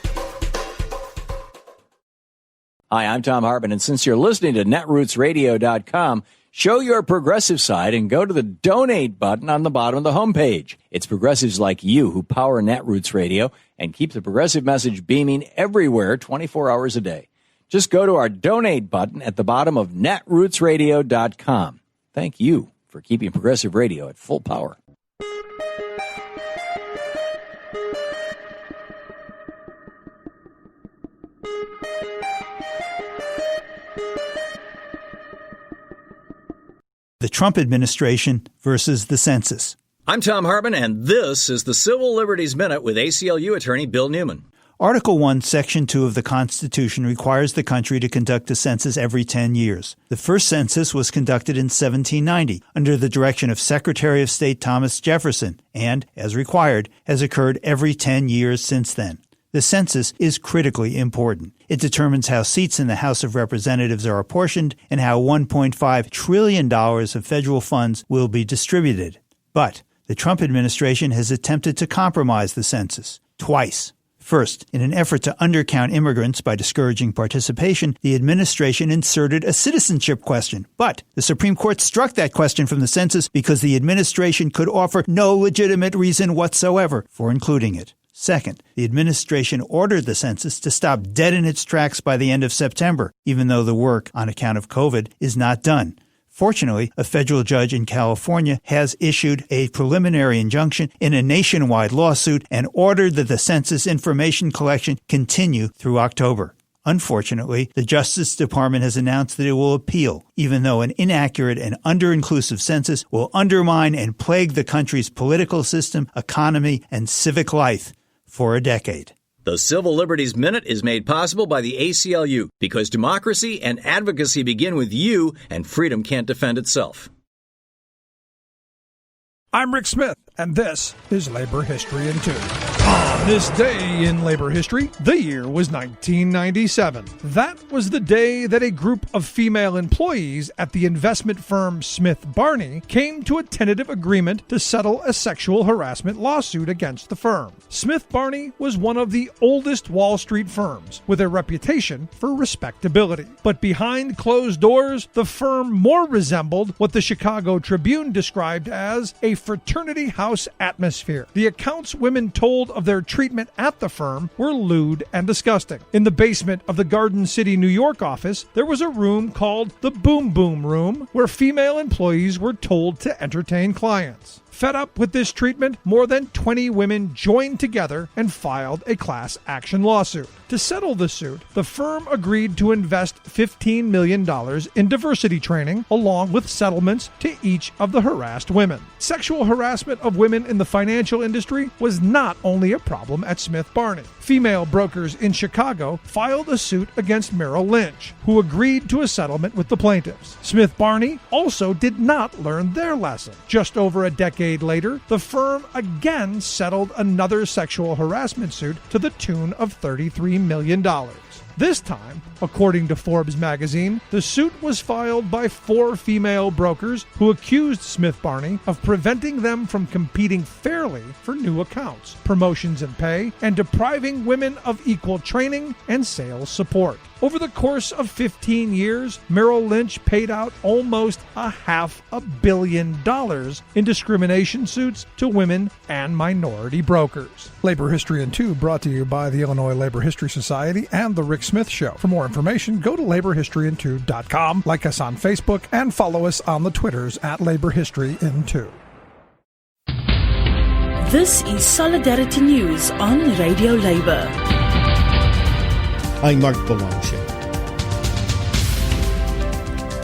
Hi, I'm Tom Hartman, and since you're listening to netrootsradio.com, show your progressive side and go to the donate button on the bottom of the homepage. It's progressives like you who power Netroots Radio and keep the progressive message beaming everywhere 24 hours a day. Just go to our donate button at the bottom of netrootsradio.com. Thank you for keeping progressive radio at full power. The Trump administration versus the census. I'm Tom Hartman, and this is the Civil Liberties Minute with ACLU attorney Bill Newman. Article 1, Section 2 of the Constitution requires the country to conduct a census every 10 years. The first census was conducted in 1790 under the direction of Secretary of State Thomas Jefferson and, as required, has occurred every 10 years since then. The census is critically important. It determines how seats in the House of Representatives are apportioned and how $1.5 trillion of federal funds will be distributed. But the Trump administration has attempted to compromise the census twice. First, in an effort to undercount immigrants by discouraging participation, the administration inserted a citizenship question. But the Supreme Court struck that question from the census because the administration could offer no legitimate reason whatsoever for including it. Second, the administration ordered the census to stop dead in its tracks by the end of September, even though the work, on account of COVID, is not done. Fortunately, a federal judge in California has issued a preliminary injunction in a nationwide lawsuit and ordered that the census information collection continue through October. Unfortunately, the Justice Department has announced that it will appeal, even though an inaccurate and under-inclusive census will undermine and plague the country's political system, economy, and civic life for a decade. The Civil Liberties Minute is made possible by the ACLU because democracy and advocacy begin with you, and freedom can't defend itself. I'm Rick Smith, and this is Labor History in 2. On this day in labor history, the year was 1997. That was the day that a group of female employees at the investment firm Smith Barney came to a tentative agreement to settle a sexual harassment lawsuit against the firm. Smith Barney was one of the oldest Wall Street firms, with a reputation for respectability. But behind closed doors, the firm more resembled what the Chicago Tribune described as a fraternity house atmosphere. The accounts women told of their treatment at the firm were lewd and disgusting. In the basement of the Garden City, New York office, there was a room called the Boom Boom Room, where female employees were told to entertain clients. Fed up with this treatment, more than 20 women joined together and filed a class action lawsuit. To settle the suit, the firm agreed to invest $15 million in diversity training, along with settlements to each of the harassed women. Sexual harassment of women in the financial industry was not only a problem at Smith Barney. Female brokers in Chicago filed a suit against Merrill Lynch, who agreed to a settlement with the plaintiffs. Smith Barney also did not learn their lesson. Just over a decade later, the firm again settled another sexual harassment suit to the tune of $33 million. This time, according to Forbes magazine, the suit was filed by 4 female brokers who accused Smith Barney of preventing them from competing fairly for new accounts, promotions and pay, and depriving women of equal training and sales support. Over the course of 15 years, Merrill Lynch paid out almost $500 million in discrimination suits to women and minority brokers. Labor History in 2 brought to you by the Illinois Labor History Society and The Rick Smith Show. For more information, go to laborhistoryin2.com, like us on Facebook, and follow us on the Twitters at Labor History in 2. This is Solidarity News on Radio Labor. I'm Mark Boulanger.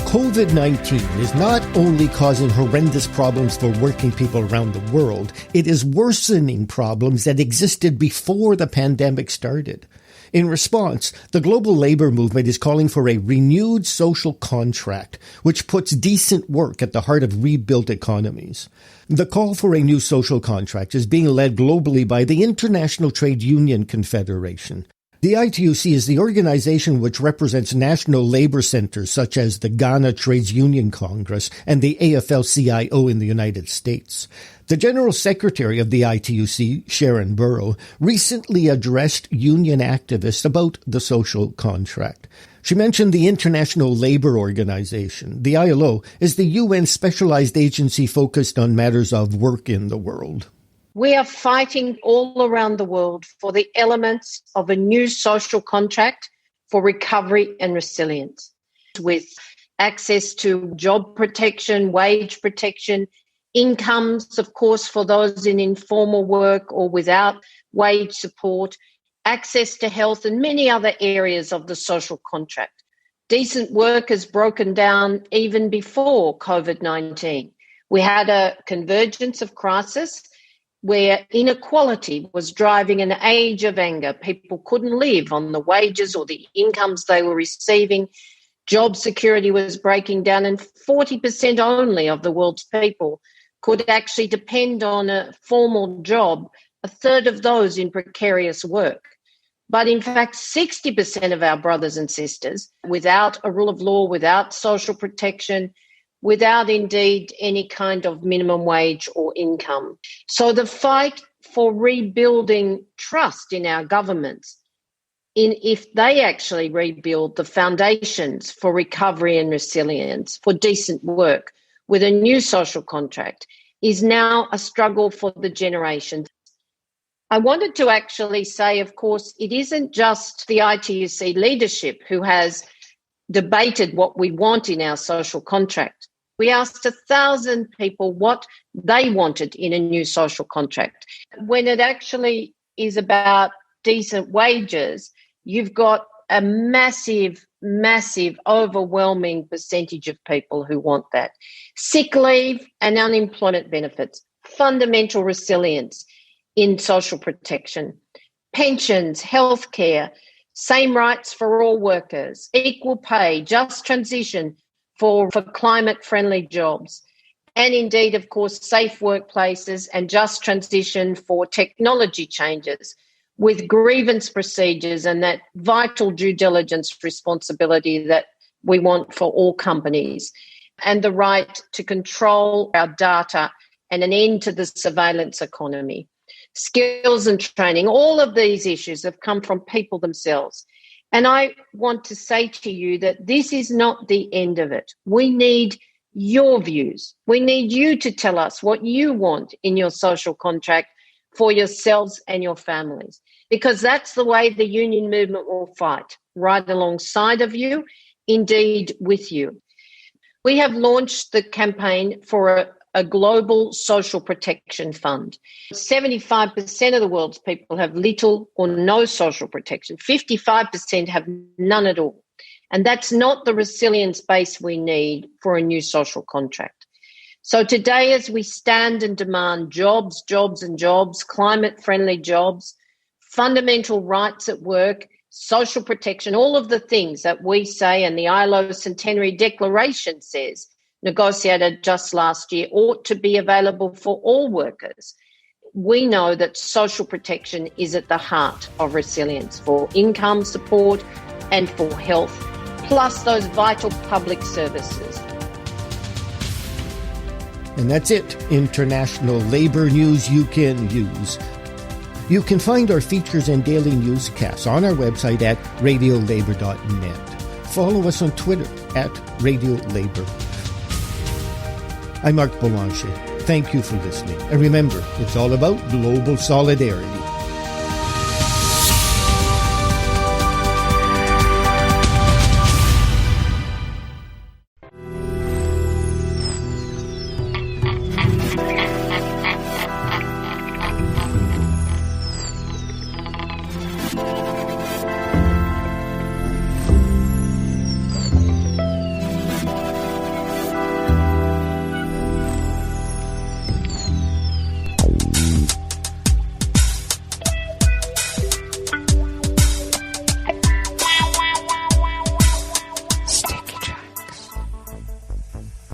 COVID-19 is not only causing horrendous problems for working people around the world, it is worsening problems that existed before the pandemic started. In response, the global labor movement is calling for a renewed social contract, which puts decent work at the heart of rebuilt economies. The call for a new social contract is being led globally by the International Trade Union Confederation. The ITUC is the organization which represents national labor centers such as the Ghana Trades Union Congress and the AFL-CIO in the United States. The General Secretary of the ITUC, Sharon Burrow, recently addressed union activists about the social contract. She mentioned the International Labor Organization. The ILO is the UN specialized agency focused on matters of work in the world. We are fighting all around the world for the elements of a new social contract for recovery and resilience, with access to job protection, wage protection, incomes, of course, for those in informal work or without wage support, access to health and many other areas of the social contract. Decent work has broken down even before COVID-19. We had a convergence of crisis where inequality was driving an age of anger. People couldn't live on the wages or the incomes they were receiving. Job security was breaking down, and 40% only of the world's people could actually depend on a formal job, a third of those in precarious work. But in fact, 60% of our brothers and sisters, without a rule of law, without social protection, without indeed any kind of minimum wage or income. So the fight for rebuilding trust in our governments, if they actually rebuild the foundations for recovery and resilience, for decent work, with a new social contract, is now a struggle for the generations. I wanted to actually say, of course, it isn't just the ITUC leadership who has debated what we want in our social contract. We asked 1,000 people what they wanted in a new social contract. When it actually is about decent wages, you've got a massive, overwhelming percentage of people who want that. Sick leave and unemployment benefits, fundamental resilience in social protection, pensions, healthcare, same rights for all workers, equal pay, just transition for climate-friendly jobs, and indeed, of course, safe workplaces and just transition for technology changes with grievance procedures and that vital due diligence responsibility that we want for all companies, and the right to control our data and an end to the surveillance economy. Skills and training, all of these issues have come from people themselves. And I want to say to you that this is not the end of it. We need your views. We need you to tell us what you want in your social contract for yourselves and your families, because that's the way the union movement will fight, right alongside of you, indeed with you. We have launched the campaign for a global social protection fund. 75% of the world's people have little or no social protection. 55% have none at all. And that's not the resilience base we need for a new social contract. So today, as we stand and demand jobs, jobs and jobs, climate-friendly jobs, fundamental rights at work, social protection, all of the things that we say and the ILO Centenary Declaration says, negotiated just last year, ought to be available for all workers. We know that social protection is at the heart of resilience for income support and for health, plus those vital public services. And that's it, international labor news you can use. You can find our features and daily newscasts on our website at radiolabor.net. Follow us on Twitter at RadioLabor. I'm Mark Boulanger. Thank you for listening. And remember, it's all about global solidarity.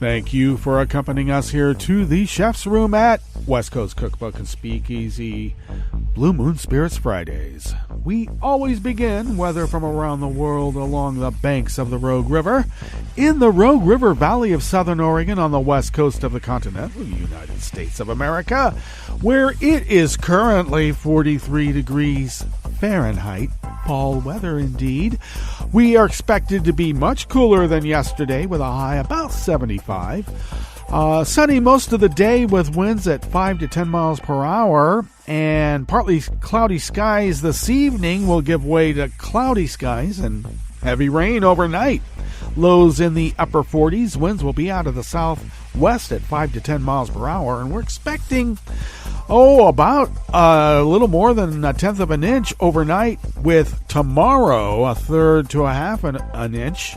Thank you for accompanying us here to the Chef's Room at West Coast Cookbook and Speakeasy Blue Moon Spirits Fridays. We always begin, whether from around the world, along the banks of the Rogue River, in the Rogue River Valley of Southern Oregon on the west coast of the continental United States of America, where it is currently 43 degrees Fahrenheit, fall weather indeed. We are expected to be much cooler than yesterday with a high about 75. Sunny most of the day with winds at 5 to 10 miles per hour, and partly cloudy skies this evening will give way to cloudy skies and heavy rain overnight. Lows in the upper 40s. Winds will be out of the southwest at 5 to 10 miles per hour, and we're expecting about a little more than a tenth of an inch overnight, with tomorrow a third to a half an inch.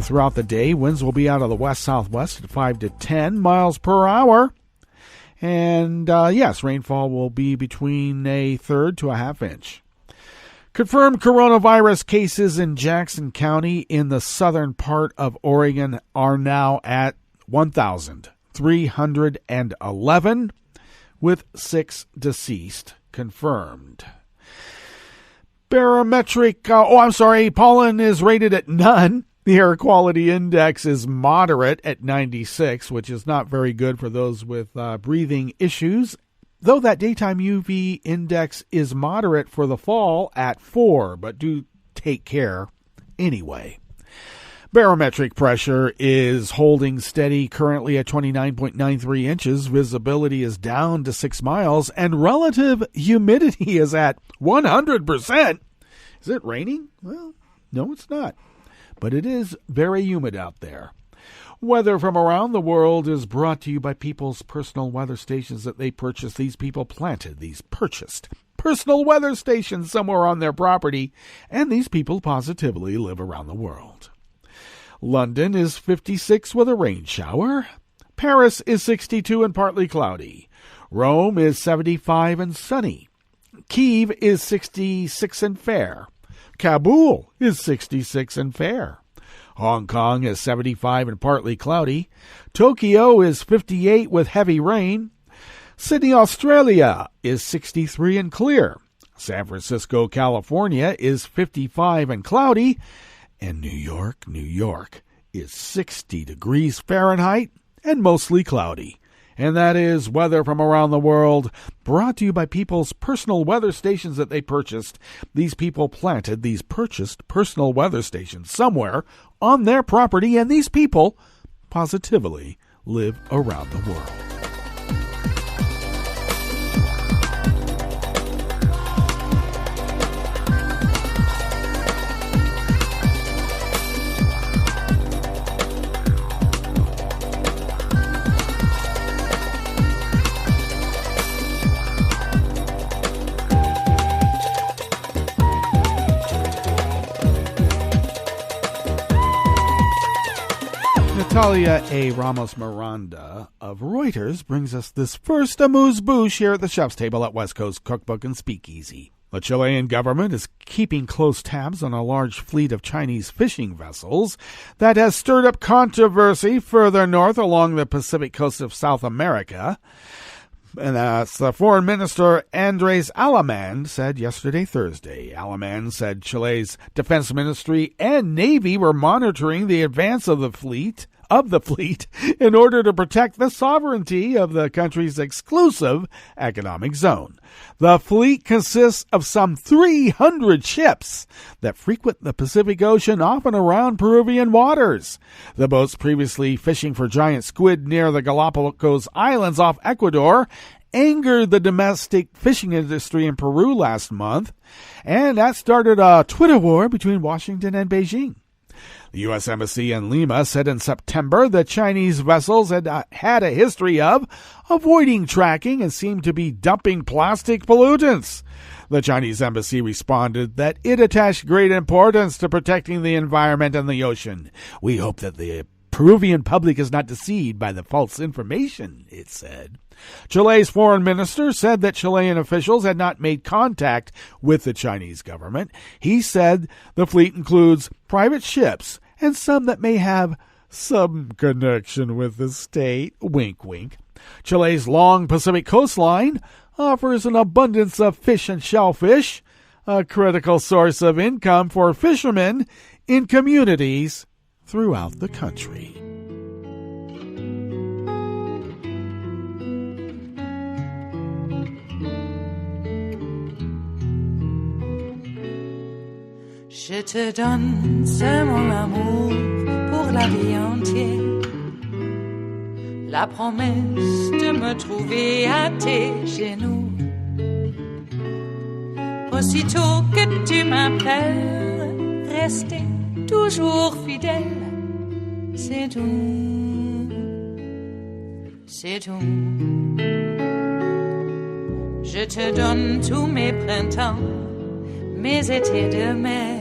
Throughout the day, winds will be out of the west-southwest at 5 to 10 miles per hour. And yes, rainfall will be between a third to a half inch. Confirmed coronavirus cases in Jackson County in the southern part of Oregon are now at 1,311, with 6 deceased confirmed. Pollen is rated at none. The air quality index is moderate at 96, which is not very good for those with breathing issues, though that daytime UV index is moderate for the fall at 4, but do take care anyway. Barometric pressure is holding steady currently at 29.93 inches. Visibility is down to 6 miles, and relative humidity is at 100%. Is it raining? Well, no, it's not. But it is very humid out there. Weather from around the world is brought to you by people's personal weather stations that they purchased. These people planted these purchased personal weather stations somewhere on their property, and these people positively live around the world. London is 56 with a rain shower. Paris is 62 and partly cloudy. Rome is 75 and sunny. Kyiv is 66 and fair. Kabul is 66 and fair. Hong Kong is 75 and partly cloudy. Tokyo is 58 with heavy rain. Sydney, Australia is 63 and clear. San Francisco, California is 55 and cloudy. And New York is 60 degrees Fahrenheit and mostly cloudy. And that is weather from around the world, brought to you by people's personal weather stations that they purchased. These people planted these purchased personal weather stations somewhere on their property, and these people positively live around the world. Natalia A. Ramos-Miranda of Reuters brings us this first amuse-bouche here at the chef's table at West Coast Cookbook and Speakeasy. The Chilean government is keeping close tabs on a large fleet of Chinese fishing vessels that has stirred up controversy further north along the Pacific coast of South America. And that's the Foreign Minister Andres Alemán said yesterday, Thursday. Alemán said Chile's defense ministry and navy were monitoring the advance of the fleet in order to protect the sovereignty of the country's exclusive economic zone. The fleet consists of some 300 ships that frequent the Pacific Ocean off and around Peruvian waters. The boats previously fishing for giant squid near the Galapagos Islands off Ecuador angered the domestic fishing industry in Peru last month, and that started a Twitter war between Washington and Beijing. The U.S. Embassy in Lima said in September that Chinese vessels had a history of avoiding tracking and seemed to be dumping plastic pollutants. The Chinese embassy responded that it attached great importance to protecting the environment and the ocean. We hope that the Peruvian public is not deceived by the false information, it said. Chile's foreign minister said that Chilean officials had not made contact with the Chinese government. He said the fleet includes private ships and some that may have some connection with the state. Wink, wink. Chile's long Pacific coastline offers an abundance of fish and shellfish, a critical source of income for fishermen in communities throughout the country. Je te donne c'est mon amour pour la vie entière. La promesse de me trouver à tes genoux. Aussitôt que tu m'appelles, rester toujours fidèle. C'est tout, c'est tout. Je te donne tous mes printemps, mes étés de mer.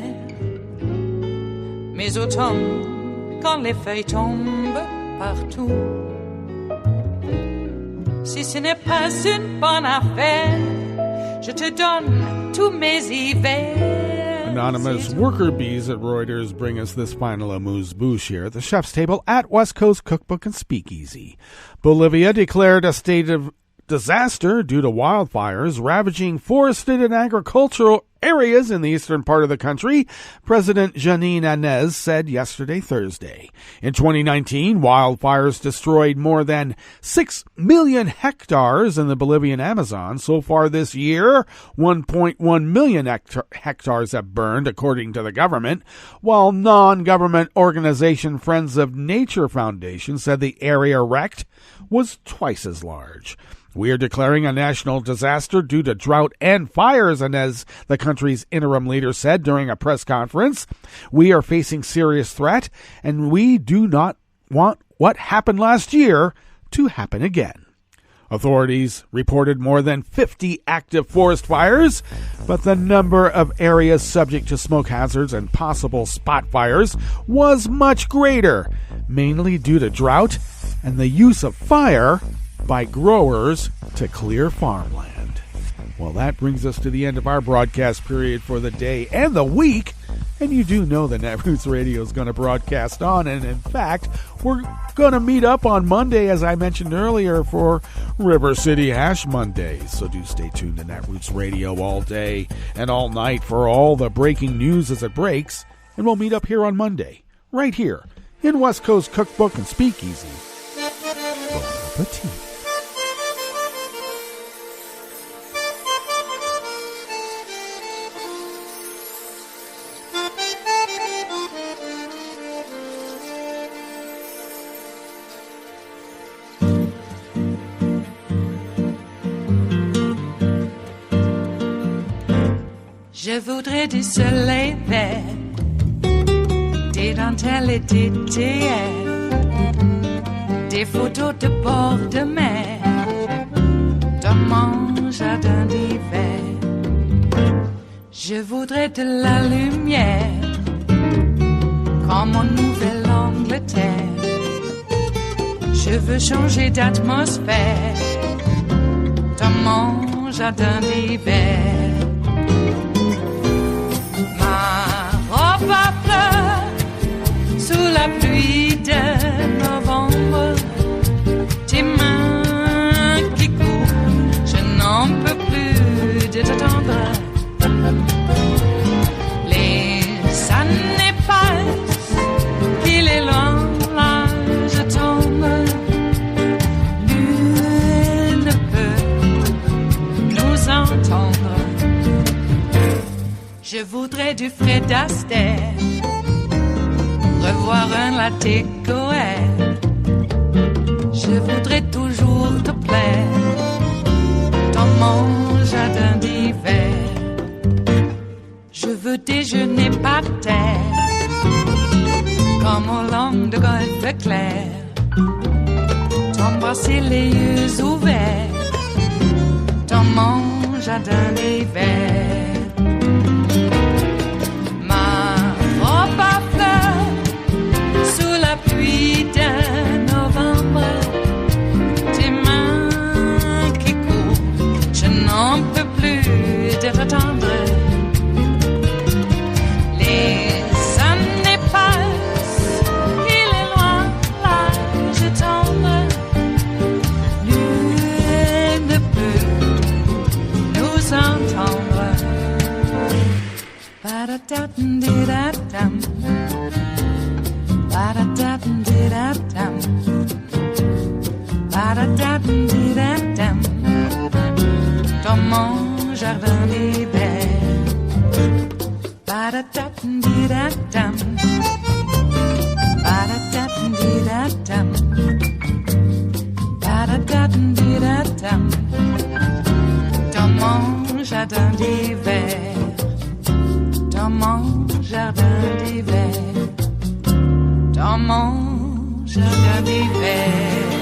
Mes automnes, quand les feuilles tombent partout. Si ce n'est pas une bonne affaire, je te donne tous mes hivers. Anonymous worker bees at Reuters bring us this final amuse-bouche here at the chef's table at West Coast Cookbook and Speakeasy. Bolivia declared a state of disaster due to wildfires ravaging forested and agricultural areas in the eastern part of the country, President Janine Áñez said yesterday, Thursday. In 2019, wildfires destroyed more than 6 million hectares in the Bolivian Amazon. So far this year, 1.1 million hectares have burned, according to the government, while non-government organization Friends of Nature Foundation said the area wrecked was twice as large. We are declaring a national disaster due to drought and fires, and as the country's interim leader said during a press conference, we are facing serious threat, and we do not want what happened last year to happen again. Authorities reported more than 50 active forest fires, but the number of areas subject to smoke hazards and possible spot fires was much greater, mainly due to drought and the use of fire by growers to clear farmland. Well, that brings us to the end of our broadcast period for the day and the week. And you do know that Netroots Radio is going to broadcast on. And in fact, we're going to meet up on Monday, as I mentioned earlier, for River City Hash Mondays. So do stay tuned to Netroots Radio all day and all night for all the breaking news as it breaks. And we'll meet up here on Monday, right here in West Coast Cookbook and Speakeasy. Bon appetit. Je voudrais du soleil vert, des dentelles et des théâtres, des photos de bord de mer, dans mon jardin d'hiver. Je voudrais de la lumière, comme en Nouvelle-Angleterre, veux changer d'atmosphère dans mon jardin d'hiver. Ma robe à fleurs sous la pluie de novembre, tes mains qui courent, je n'en peux plus de t'attendre. Les années passent, il est loin, là je tombe. Nul ne peut nous entendre. Je voudrais du Fred Astaire, revoir un latte Goël. Je voudrais toujours te plaire dans mon jardin d'hiver. Je veux déjeuner par terre comme au long de golfe clair, t'embrasser les yeux ouverts dans mon jardin d'hiver. Ma robe à fleurs sous la pluie de novembre, tes mains qui courent, je n'en peux plus de t'attendre. Les années passent, il est loin, là je tombe. Nul ne peut nous entendre. Ba-da-da-dum-di-da-dum, ba-da-da-dum-di-da-dum, ba-da-da-dum-di-da-dum, dans mon jardin d'hiver. Ba-da-da-dum-di-da-dum, ba-da-da-dum-di-da-dum, ba-da-da-dum-di-da-dum, dans mon jardin d'hiver. Dans mon jardin d'hiver, dans mon jardin d'hiver.